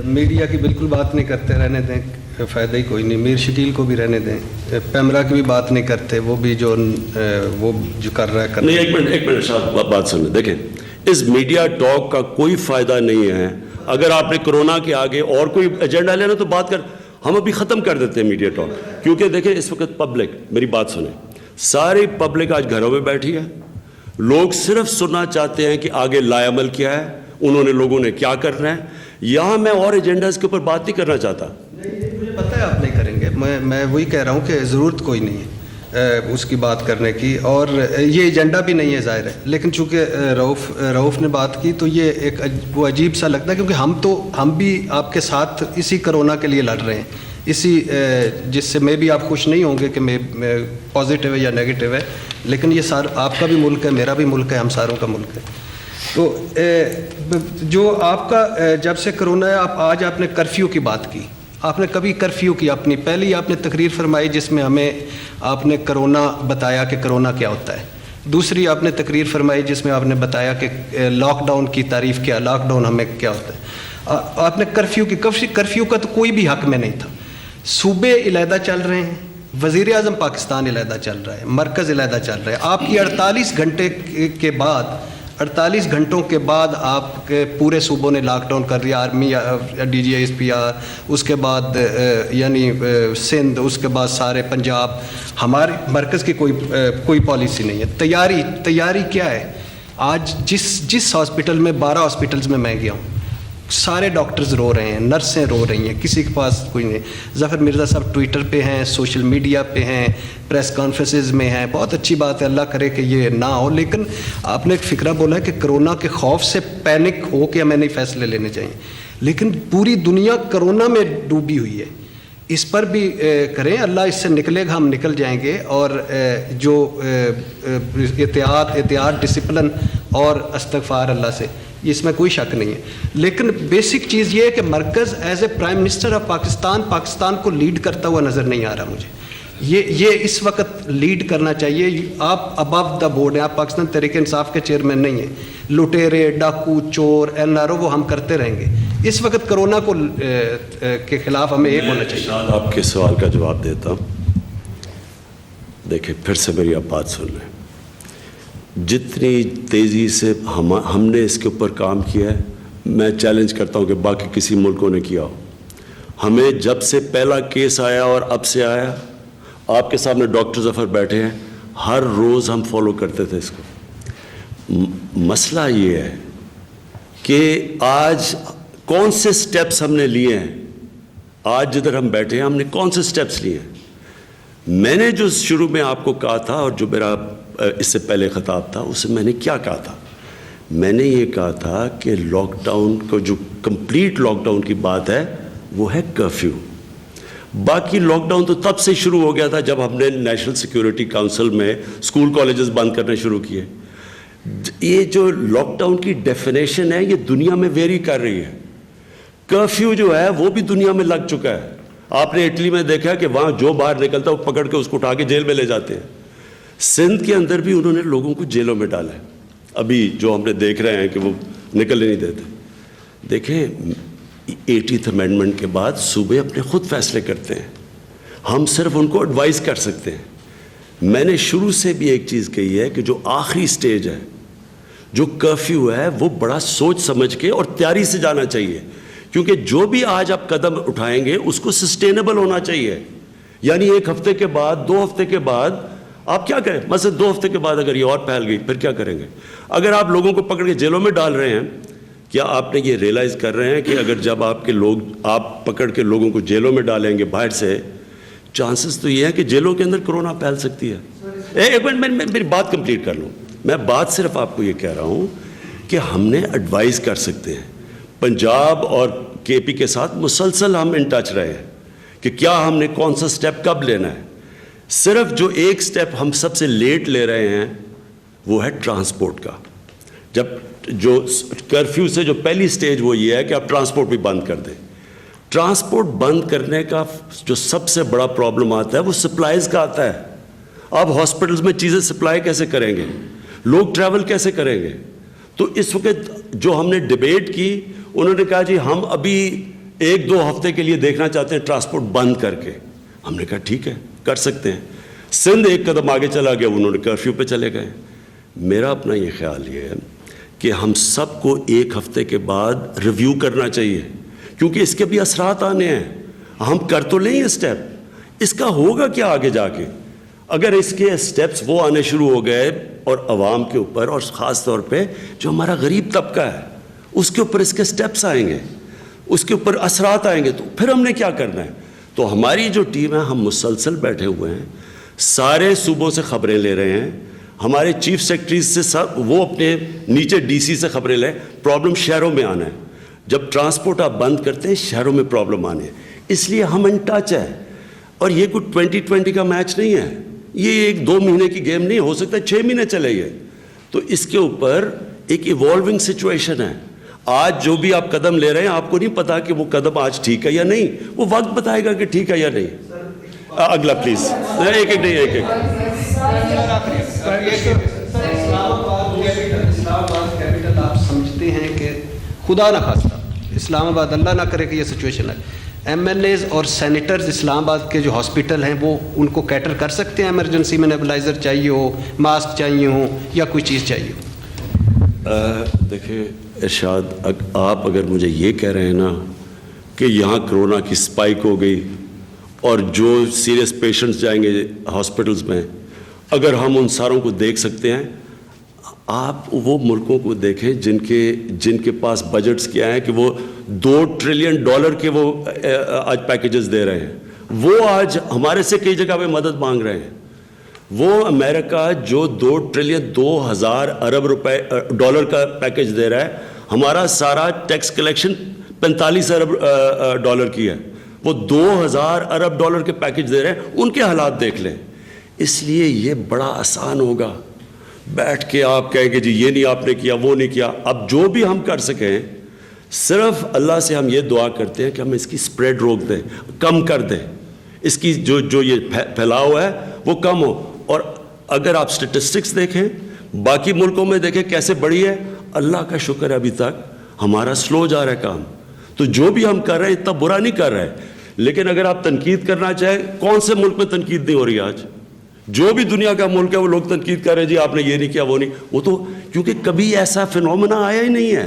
Media کی بالکل بات نہیں کرتے, رہنے دیں, فائدہ ہی کوئی نہیں. میر شکیل کو بھی رہنے دیں, پیمرا کی بھی بات نہیں کرتے, وہ بھی جو کر رہا ہے نہیں. ایک منٹ صاحب بات سنیں. دیکھیں, اس میڈیا ٹاک کا کوئی فائدہ نہیں ہے. اگر آپ نے کرونا کے آگے اور کوئی ایجنڈا لینا تو بات کر, ہم ابھی ختم کر دیتے ہیں میڈیا ٹاک. کیونکہ دیکھیں اس وقت پبلک, میری بات سنیں, ساری پبلک آج گھروں میں بیٹھی ہے. لوگ صرف سننا چاہتے ہیں کہ آگے لائے عمل کیا ہے, انہوں نے لوگوں نے کیا کرنا ہے. یہاں میں اور ایجنڈاز کے اوپر بات نہیں کرنا چاہتا. مجھے پتہ ہے آپ نہیں کریں گے, میں وہی کہہ رہا ہوں کہ ضرورت کوئی نہیں ہے اس کی بات کرنے کی, اور یہ ایجنڈا بھی نہیں ہے ظاہر ہے. لیکن چونکہ رؤوف نے بات کی تو یہ ایک وہ عجیب سا لگتا ہے, کیونکہ ہم بھی آپ کے ساتھ اسی کرونا کے لیے لڑ رہے ہیں, اسی جس سے میں بھی آپ خوش نہیں ہوں گے کہ میں پازیٹیو ہے یا نیگیٹو ہے, لیکن یہ آپ کا بھی ملک ہے, میرا بھی ملک ہے, ہم ساروں کا ملک ہے. تو جو آپ کا جب سے کرونا ہے, آج آپ نے کرفیو کی بات کی. آپ نے کبھی کرفیو کی اپنی پہلی آپ نے تقریر فرمائی جس میں ہمیں آپ نے کرونا بتایا کہ کرونا کیا ہوتا ہے. دوسری آپ نے تقریر فرمائی جس میں آپ نے بتایا کہ لاک ڈاؤن کی تعریف کیا, لاک ڈاؤن ہمیں کیا ہوتا ہے. آپ نے کرفیو کا تو کوئی بھی حق میں نہیں تھا. صوبے علیحدہ چل رہے ہیں, وزیر اعظم پاکستان علیحدہ چل رہا ہے, مرکز علیحدہ چل رہا ہے. آپ کی 48 گھنٹوں کے بعد آپ کے پورے صوبوں نے لاک ڈاؤن کر دیا. Army, D G S P R, اس کے بعد یعنی سندھ, اس کے بعد سارے پنجاب. ہمارے مرکز کی کوئی پالیسی نہیں ہے. تیاری کیا ہے؟ آج جس ہاسپٹل میں 12 ہاسپٹلز میں گیا ہوں, سارے ڈاکٹرز رو رہے ہیں, نرسیں رو رہی ہیں, کسی کے پاس کوئی نہیں. ظفر مرزا صاحب ٹویٹر پہ ہیں, سوشل میڈیا پہ ہیں, پریس کانفرنسز میں ہیں. بہت اچھی بات ہے, اللہ کرے کہ یہ نہ ہو. لیکن آپ نے ایک فکرہ بولا ہے کہ کرونا کے خوف سے پینک ہو کے ہمیں نہیں فیصلے لینے چاہیے, لیکن پوری دنیا کرونا میں ڈوبی ہوئی ہے. اس پر بھی کریں, اللہ اس سے نکلے گا, ہم نکل جائیں گے. اور جو احتیاط ڈسپلن اور استغفار اللہ سے, اس میں کوئی شک نہیں ہے. لیکن بیسک چیز یہ ہے کہ مرکز as a prime minister of Pakistan کو لیڈ کرتا ہوا نظر نہیں آ رہا مجھے. یہ اس وقت لیڈ کرنا چاہیے. آپ ابو دا بورڈ ہیں, آپ پاکستان تحریک انصاف کے چیئرمین نہیں ہیں. لٹیرے, ڈاکو, چور, NRO وہ ہم کرتے رہیں گے. اس وقت کرونا کے خلاف ہمیں ایک ہونا چاہیے. آپ کے سوال کا جواب دیتا ہوں. دیکھیں, پھر سے میری آپ بات سن لیں. جتنی تیزی سے ہم نے اس کے اوپر کام کیا ہے, میں چیلنج کرتا ہوں کہ باقی کسی ملکوں نے کیا ہو. ہمیں جب سے پہلا کیس آیا اور اب سے آیا, آپ کے سامنے ڈاکٹر ظفر بیٹھے ہیں, ہر روز ہم فالو کرتے تھے اس کو. مسئلہ یہ ہے کہ آج کون سے سٹیپس ہم نے لیے ہیں. آج جدھر ہم بیٹھے ہیں, ہم نے کون سے سٹیپس لیے ہیں. میں نے جو شروع میں آپ کو کہا تھا, اور جو میرا اس سے پہلے خطاب تھا, اس سے میں نے کیا کہا تھا؟ میں نے یہ کہا تھا کہ لاک ڈاؤن کو, جو کمپلیٹ لاک ڈاؤن کی بات ہے وہ ہے کرفیو. باقی لاک ڈاؤن تو تب سے شروع ہو گیا تھا جب ہم نے نیشنل سیکیورٹی کاؤنسل میں اسکول کالجز بند کرنے شروع کیے. یہ جو لاک ڈاؤن کی ڈیفینیشن ہے, یہ دنیا میں ویری کر رہی ہے. کرفیو جو ہے وہ بھی دنیا میں لگ چکا ہے. آپ نے اٹلی میں دیکھا کہ وہاں جو باہر نکلتا وہ پکڑ کے اس کو اٹھا کے جیل میں لے جاتے ہیں. سندھ کے اندر بھی انہوں نے لوگوں کو جیلوں میں ڈالا ہے. ابھی جو ہم نے دیکھ رہے ہیں کہ وہ نکلنے نہیں دیتے. دیکھیں, 80th امینڈمنٹ کے بعد صوبے اپنے خود فیصلے کرتے ہیں, ہم صرف ان کو ایڈوائز کر سکتے ہیں. میں نے شروع سے بھی ایک چیز کہی ہے کہ جو آخری سٹیج ہے, جو کرفیو ہے, وہ بڑا سوچ سمجھ کے اور تیاری سے جانا چاہیے. کیونکہ جو بھی آج آپ قدم اٹھائیں گے اس کو سسٹینیبل ہونا چاہیے. یعنی 1 ہفتے کے بعد, 2 ہفتے کے بعد آپ کیا کریں؟ مثلا 2 ہفتے کے بعد اگر یہ اور پھیل گئی, پھر کیا کریں گے؟ اگر آپ لوگوں کو پکڑ کے جیلوں میں ڈال رہے ہیں, کیا آپ نے یہ ریئلائز کر رہے ہیں کہ اگر جب آپ پکڑ کے لوگوں کو جیلوں میں ڈالیں گے باہر سے, چانسز تو یہ ہے کہ جیلوں کے اندر کرونا پھیل سکتی ہے. ایک منٹ, میں میری بات کمپلیٹ کر لوں. میں بات صرف آپ کو یہ کہہ رہا ہوں کہ ہم نے ایڈوائز کر سکتے ہیں. پنجاب اور KP کے ساتھ مسلسل ہم ان ٹچ رہے ہیں کہ کیا ہم نے کون سا سٹیپ کب لینا ہے. صرف جو ایک سٹیپ ہم سب سے لیٹ لے رہے ہیں وہ ہے ٹرانسپورٹ کا. جب جو کرفیو سے جو پہلی سٹیج وہ یہ ہے کہ آپ ٹرانسپورٹ بھی بند کر دیں. ٹرانسپورٹ بند کرنے کا جو سب سے بڑا پرابلم آتا ہے وہ سپلائز کا آتا ہے. آپ ہاسپٹلز میں چیزیں سپلائی کیسے کریں گے, لوگ ٹریول کیسے کریں گے. تو اس وقت جو ہم نے ڈیبیٹ کی, انہوں نے کہا جی ہم ابھی 1-2 ہفتے کے لیے دیکھنا چاہتے ہیں ٹرانسپورٹ بند کر کے. ہم نے کہا ٹھیک ہے کر سکتے ہیں. سندھ ایک قدم آگے چلا گیا, انہوں نے کرفیو پہ چلے گئے. میرا اپنا یہ خیال یہ ہے کہ ہم سب کو 1 ہفتے کے بعد ریویو کرنا چاہیے, کیونکہ اس کے بھی اثرات آنے ہیں. ہم کر تو لیں اسٹیپ, اس کا ہوگا کیا آگے جا کے؟ اگر اس کے اسٹیپس وہ آنے شروع ہو گئے اور عوام کے اوپر, اور خاص طور پہ جو ہمارا غریب طبقہ ہے اس کے اوپر اس کے اسٹیپس آئیں گے, اس کے اوپر اثرات آئیں گے, تو پھر ہم نے کیا کرنا ہے؟ تو ہماری جو ٹیم ہے, ہم مسلسل بیٹھے ہوئے ہیں, سارے صوبوں سے خبریں لے رہے ہیں, ہمارے چیف سیکرٹریز سے سب, وہ اپنے نیچے ڈی سی سے خبریں لیں. پرابلم شہروں میں آنا ہے, جب ٹرانسپورٹ آپ بند کرتے ہیں شہروں میں پرابلم آنے ہیں, اس لیے ہم ان ٹچ ہے. اور یہ کوئی 2020 کا میچ نہیں ہے, یہ 1-2 مہینے کی گیم نہیں, ہو سکتا ہے 6 مہینے چلے گئے. تو اس کے اوپر ایک ایوالونگ سچویشن ہے. آج جو بھی آپ قدم لے رہے ہیں آپ کو نہیں پتا کہ وہ قدم آج ٹھیک ہے یا نہیں, وہ وقت بتائے گا کہ ٹھیک ہے یا نہیں. اگلا پلیز, ایک ایک اسلام آباد کیپٹل آپ سمجھتے ہیں کہ خدا نہ خواستہ اسلام آباد, اللہ نہ کرے کہ یہ سچویشن ہے, MLAs اور سینیٹرز اسلام آباد کے جو ہاسپٹل ہیں وہ ان کو کیٹر کر سکتے ہیں؟ ایمرجنسی میں نیبلائزر چاہیے ہو, ماسک چاہیے ہو, یا کوئی چیز چاہیے ہو؟ دیکھیں ارشاد, آپ اگر مجھے یہ کہہ رہے ہیں نا کہ یہاں کرونا کی سپائک ہو گئی اور جو سیریس پیشنٹس جائیں گے ہاسپٹلز میں, اگر ہم ان ساروں کو دیکھ سکتے ہیں, آپ وہ ملکوں کو دیکھیں جن کے پاس بجٹس کیا ہیں کہ وہ $2 ٹریلین کے وہ آج پیکیجز دے رہے ہیں. وہ آج ہمارے سے کئی جگہ پہ مدد مانگ رہے ہیں. وہ امریکہ جو $2 ٹریلین $2,000 ارب ڈالر کا پیکیج دے رہا ہے, ہمارا سارا ٹیکس کلیکشن $45 ارب کی ہے, وہ $2,000 ارب کے پیکیج دے رہے ہیں. ان کے حالات دیکھ لیں. اس لیے یہ بڑا آسان ہوگا بیٹھ کے آپ کہیں کہ جی یہ نہیں آپ نے کیا, وہ نہیں کیا. اب جو بھی ہم کر سکیں, صرف اللہ سے ہم یہ دعا کرتے ہیں کہ ہم اس کی سپریڈ روک دیں, کم کر دیں, اس کی جو یہ پھیلاؤ ہے وہ کم ہو. اور اگر آپ سٹیٹسٹکس دیکھیں باقی ملکوں میں دیکھیں کیسے بڑی ہے, اللہ کا شکر ہے ابھی تک ہمارا سلو جا رہا ہے کام. تو جو بھی ہم کر رہے ہیں اتنا برا نہیں کر رہے. لیکن اگر آپ تنقید کرنا چاہیں, کون سے ملک میں تنقید نہیں ہو رہی آج؟ جو بھی دنیا کا ملک ہے وہ لوگ تنقید کر رہے ہیں, جی آپ نے یہ نہیں کیا, وہ نہیں. وہ تو کیونکہ کبھی ایسا فینومینا آیا ہی نہیں ہے.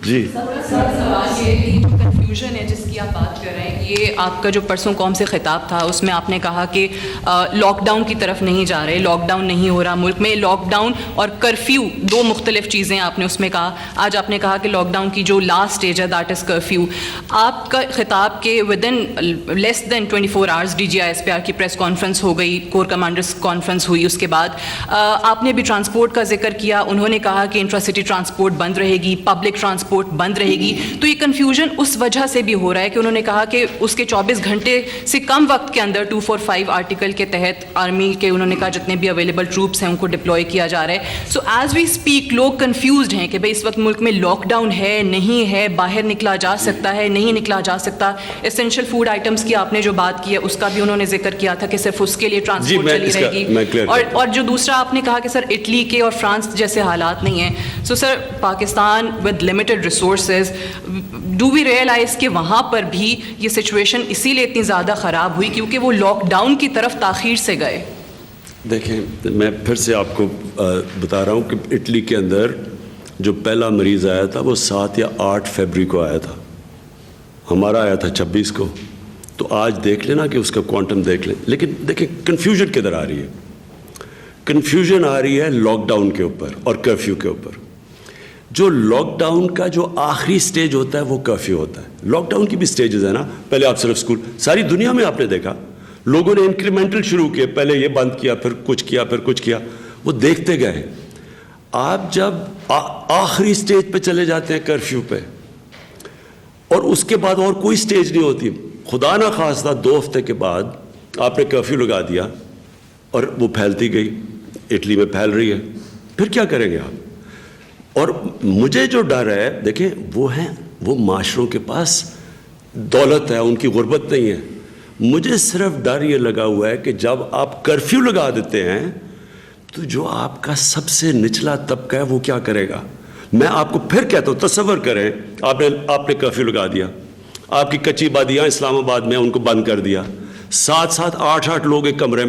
جی سوال یہ کنفیوژن ہے جس کی آپ بات کر رہے ہیں, یہ آپ کا جو پرسوں قوم سے خطاب تھا اس میں آپ نے کہا کہ لاک ڈاؤن کی طرف نہیں جا رہے, لاک ڈاؤن نہیں ہو رہا ملک میں. لاک ڈاؤن اور کرفیو 2 مختلف چیزیں آپ نے اس میں کہا. آج آپ نے کہا کہ لاک ڈاؤن کی جو لاسٹ اسٹیج ہے دیٹ از کرفیو. آپ کا خطاب کے within less than 24 hours DGISPR کی پریس کانفرنس ہو گئی, کور کمانڈرز کانفرنس ہوئی, اس کے بعد آپ نے بھی ٹرانسپورٹ کا ذکر کیا. انہوں نے کہا کہ انٹرا سٹی ٹرانسپورٹ بند رہے گی, پبلک ٹرانسپورٹ بند رہے گی. تو یہ کنفیوژن اس وجہ سے بھی ہو رہا ہے کہ انہوں نے کہا کہ اس کے 24 گھنٹے سے کم وقت کے اندر 245 آرٹیکل کے تحت آرمی کے انہوں نے کہا جتنے بھی اویلیبل ٹروپس ہیں ان کو ڈپلوائے کیا جا رہا ہے. سو ایز وی اسپیک لوگ کنفیوزڈ ہیں کہ بھائی اس وقت ملک میں لاک ڈاؤن ہے نہیں ہے, باہر نکلا جا سکتا ہے نہیں نکلا جا سکتا. اسینشیل فوڈ آئٹمس کی آپ نے جو بات کی ہے اس کا بھی انہوں نے ذکر کیا تھا کہ صرف اس کے لیے ٹرانسپورٹ چلی رہے گی. اور جو دوسرا آپ نے کہا کہ سر اٹلی کے اور فرانس جیسے حالات نہیں ہیں. So sir Pakistan with limited resources, do we realise کہ وہاں پر بھی یہ سچویشن اسی لیے اتنی زیادہ خراب ہوئی کیونکہ وہ لاک ڈاؤن کی طرف تاخیر سے گئے؟ دیکھیں میں پھر سے آپ کو بتا رہا ہوں کہ اٹلی کے اندر جو پہلا مریض آیا تھا وہ 7 یا 8 فیبری کو آیا تھا, ہمارا آیا تھا 26 کو. تو آج دیکھ لینا کہ اس کا کوانٹم دیکھ لیں. لیکن دیکھیں کنفیوژن کدھر آ رہی ہے؟ کنفیوژن آ رہی ہے لاک ڈاؤن کے اوپر اور کرفیو کے اوپر. جو لاک ڈاؤن کا جو آخری سٹیج ہوتا ہے وہ کرفیو ہوتا ہے. لاک ڈاؤن کی بھی سٹیجز ہیں نا, پہلے آپ صرف اسکول, ساری دنیا میں آپ نے دیکھا لوگوں نے انکریمنٹل شروع کیے, پہلے یہ بند کیا پھر کچھ کیا پھر کچھ کیا, وہ دیکھتے گئے. آپ جب آخری سٹیج پہ چلے جاتے ہیں کرفیو پہ, اور اس کے بعد اور کوئی سٹیج نہیں ہوتی, خدا نہ خواستہ 2 ہفتے کے بعد آپ نے کرفیو لگا دیا اور وہ پھیلتی گئی, اٹلی میں پھیل رہی ہے, پھر کیا کریں گے آپ؟ اور مجھے جو ڈر ہے, دیکھیں وہ معاشروں کے پاس دولت ہے, ان کی غربت نہیں ہے. مجھے صرف ڈر یہ لگا ہوا ہے کہ جب آپ کرفیو لگا دیتے ہیں تو جو آپ کا سب سے نچلا طبقہ ہے وہ کیا کرے گا؟ میں آپ کو پھر کہتا ہوں, تصور کریں آپ نے کرفیو لگا دیا, آپ کی کچی بادیاں اسلام آباد میں ان کو بند کر دیا, 7-7 8-8 لوگ ایک کمرے